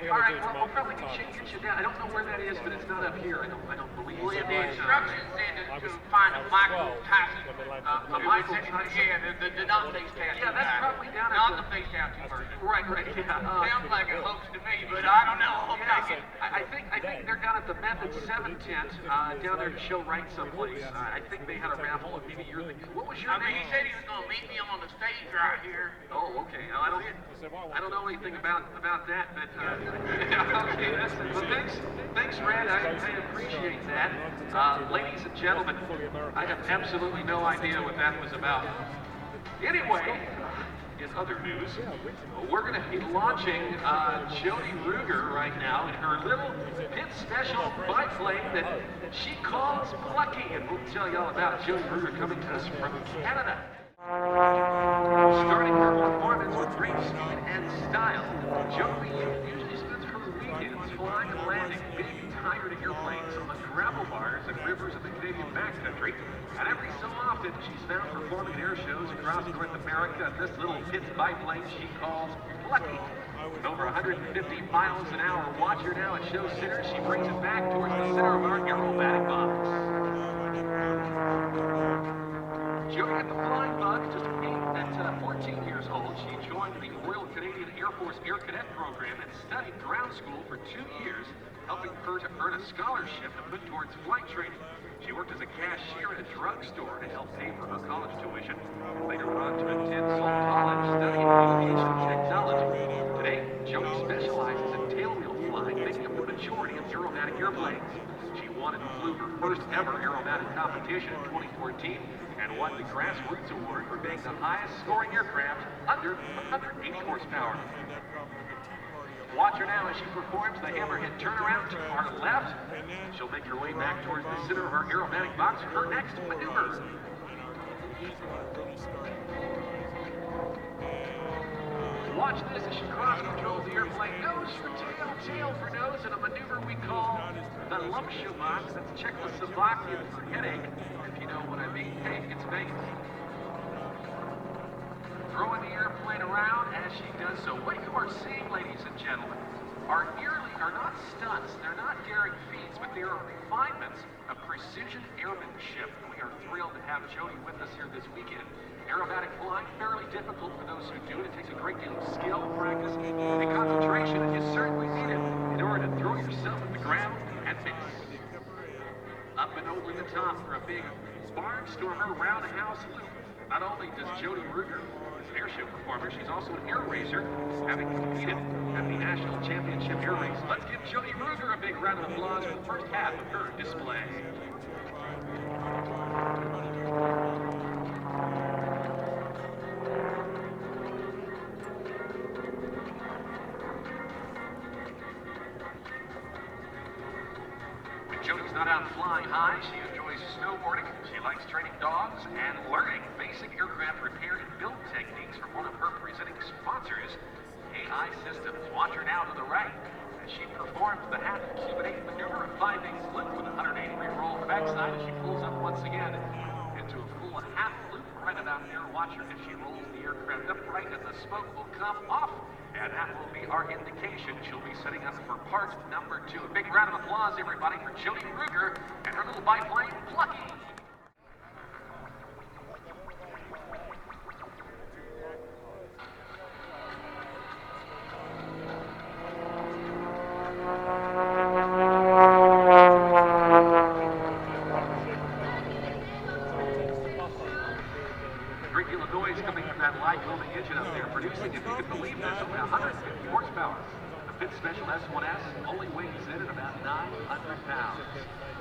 All right, well, we'll probably get you down. I don't know where that is, but it's not up here. I don't believe. Well, the instructions said to find a Michael Tyson. A Michael Tyson? Yeah, the non-face tattoo. Yeah, that's probably down at not the face tattoo version. Right, yeah. Sounds like a hoax to me, but I don't know. Yeah, I think they're down at the Method 7 tent, down there to show right someplace. I think they had a raffle, and maybe you're the... What was your name? He said he was going to meet me on the stage right here. Oh, okay. I don't know anything about that, but okay. Well, thanks, Red. I appreciate that. Ladies and gentlemen, I have absolutely no idea what that was about. Anyway, in other news, we're going to be launching Jodi Reuger right now in her little pit special biplane that she calls Plucky, and we'll tell you all about it. Jodi Reuger coming to us from Canada. Starting her performance with great speed and style, Jodi usually spends her weekends flying and landing big, tired airplanes on the gravel bars and rivers of the Canadian backcountry. And every so often, she's found performing at air shows across North America in this little pit biplane she calls Plucky. With over 150 miles an hour, watch her now at show center. She brings it back towards the center of our aerobatic box. Jodi had the flying bug just at 14 years old. She joined the Royal Canadian Air Force Air Cadet program and studied ground school for 2 years, helping her to earn a scholarship to put towards flight training. She worked as a cashier at a drugstore to help pay for her college tuition, and later went on to attend Seoul College studying aviation technology. Today, Jodi specializes in tailwheel flying, making up the majority of aerobatic airplanes. She won and flew her first ever aerobatic competition in 2014 and won the Grassroots Award for being the highest scoring aircraft under 180 horsepower. Watch her now as she performs the hammerhead turnaround to our left. She'll make her way back towards the center of our aerobatic box for her next maneuver. Watch this as she cross-controls the airplane nose for tail, tail for nose, in a maneuver we call the lumpshoe box. That's Czechoslovakian for headache, if you know what I mean. Hey, it's Vegas. Throwing the airplane around as she does so. What you are seeing, ladies and gentlemen, are not stunts, they're not daring feats, but they are refinements of precision airmanship. And we are thrilled to have Jodi with us here this weekend. Aerobatic flying, fairly difficult for those who do it. It takes a great deal of skill, practice, and concentration, and you certainly need it in order to throw yourself at the ground and miss. Up and over the top for a big barnstormer roundhouse loop. Not only does Jodi Reuger is an airshow performer, she's also an air racer, having competed at the National Championship Air Race. Let's give Jodi Reuger a big round of applause for the first half of her display. When Jodi's not out flying high, she enjoys snowboarding. She likes training dogs and learning basic aircraft repair and build techniques from one of her presenting sponsors, AI Systems. Watch her now to the right as she performs the half cube and 8 maneuver, a 5/8 loop with a 180-degree roll on the backside as she pulls up once again into a full half loop right about there. Watch her as she rolls the aircraft upright and the smoke will come off. And that will be our indication. She'll be setting up for part number 2. A big round of applause, everybody, for Jodi Reuger and her little biplane, Plucky. Engine up there producing, if you can believe this, only 150 horsepower. The pit special S-1 only weighs in at about 900 pounds.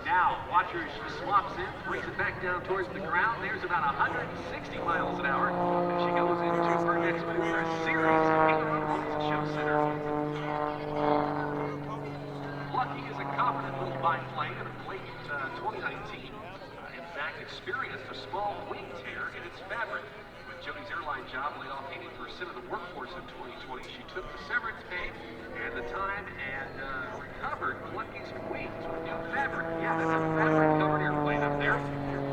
Now, watch her as she swaps in, brings it back down towards the ground. There's about 160 miles an hour, and she goes into her next maneuver, a series of 8 rolls at show center. Plucky is a confident little biplane in late 2019. In fact, experienced a small wing tear in its fabric. Jodi's airline job laid off 80% of the workforce in 2020. She took the severance pay and the time and recovered Plucky's wings with new fabric. Yeah, that's a fabric-covered airplane up there.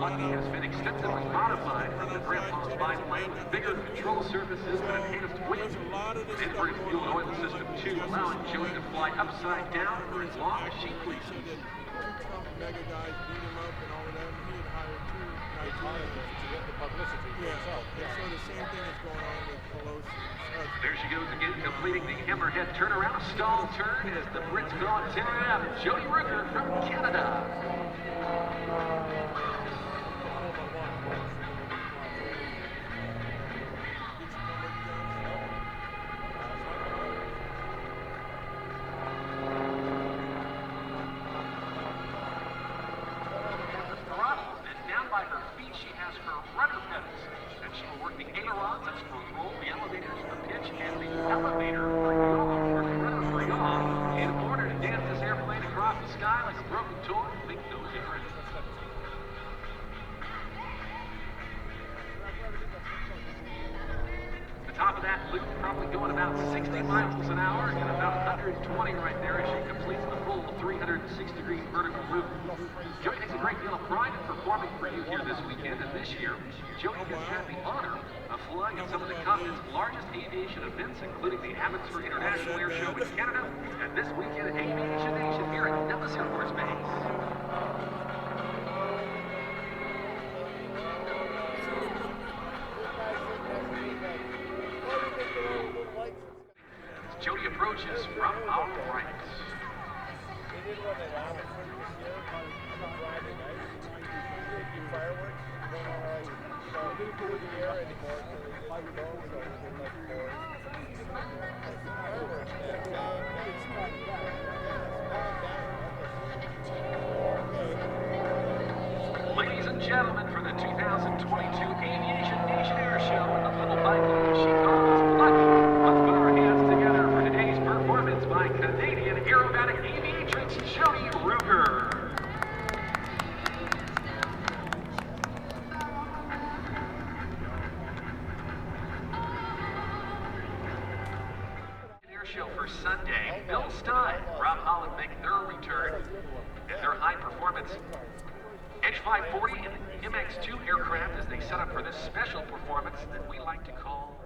Plucky has been extensively modified from the Grandpa's biplane with bigger control surfaces and enhanced wing there's a lot of this And stuff for the going fuel and on. oil system too, allowing Jodi to fly upside down for as long as she pleases. Said that Trump mega guys beat him up and all of that, and he had hired two Nigerians to get the publicity for himself. And so the same thing is going on with Pelosi. There she goes again, completing the hammerhead turnaround, stall turn as the Brits go on 10 and out. Jodi Reuger from Canada. By her feet, she has her rudder pedals, and she will work the ailerons, that's for roll, the elevators, the pitch, and the elevator for yaw, or the rudder for yaw, in order to dance this airplane across the sky like a broken toy. Make no difference. The top of that loop probably going about 60 miles an hour and about 120 right there as she completes the full 360-degree vertical loop. Jodi takes a great deal of pride in performing for you here this weekend, and this year, Jodi has had the honor of flying at some of the continent's largest aviation events, including the Abbotsford International Air Show in Canada, and this weekend at Aviation Nation here at Nellis Air Force Base. Jodi approaches from our right. They did run it out this year on Friday night. Fireworks going on right. So we didn't do it in the air anymore, so they didn't go, so we did like more. Fireworks, Ladies and gentlemen, for the 2022 Aviation Nation Air Show in the little biplane she calls Lucky, let's put our hands together for today's performance by Canadian aerobatic aviatrix Jodi Reuger. Air Show for Sunday, Bill Stein, Rob Holland make their return, and their high performance Edge 540 and MX2 aircraft as they set up for this special performance that we like to call